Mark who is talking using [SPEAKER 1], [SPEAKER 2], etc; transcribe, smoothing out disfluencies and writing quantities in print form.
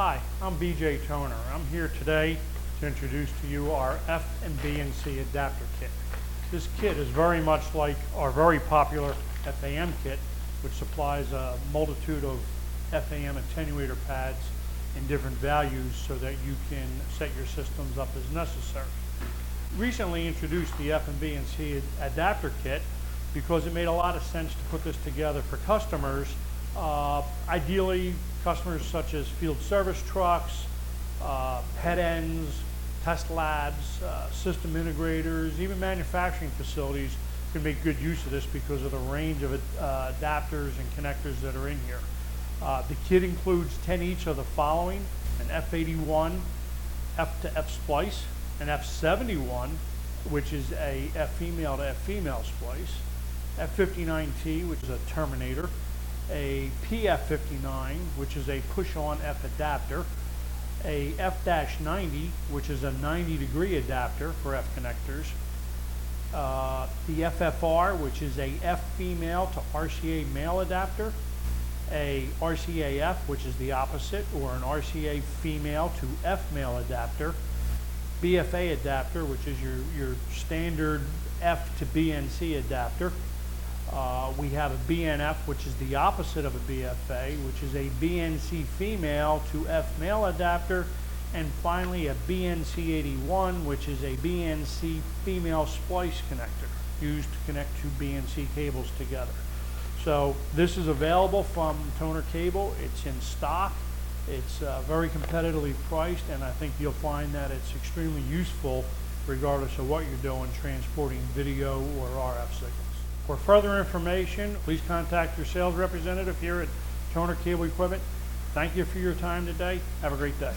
[SPEAKER 1] Hi, I'm BJ Toner. I'm here today to introduce to you our F BNC Adapter Kit. This kit is very much like our very popular FAM kit, which supplies a multitude of FAM attenuator pads in different values so that you can set your systems up as necessary. Recently introduced the F BNC Adapter Kit because it made a lot of sense to put this together for customers. Ideally, customers such as field service trucks, headends, test labs, system integrators, even manufacturing facilities can make good use of this because of the range of adapters and connectors that are in here. The kit includes 10 each of the following: an F81 F to F splice, an F71, which is a F female to F female splice, F59T, which is a terminator, a PF59, which is a push-on F adapter, a F-90, which is a 90-degree adapter for F connectors, the FFR, which is a F female to RCA male adapter, a RCAF, which is the opposite, or an RCA female to F male adapter, BFA adapter, which is your standard F to BNC adapter. We have a BNF, which is the opposite of a BFA, which is a BNC female to F male adapter, and finally a BNC81, which is a BNC female splice connector used to connect two BNC cables together. So this is available from Toner Cable. It's in stock. It's very competitively priced, and I think you'll find that it's extremely useful regardless of what you're doing, transporting video or RF signals. For further information, please contact your sales representative here at Toner Cable Equipment. Thank you for your time today. Have a great day.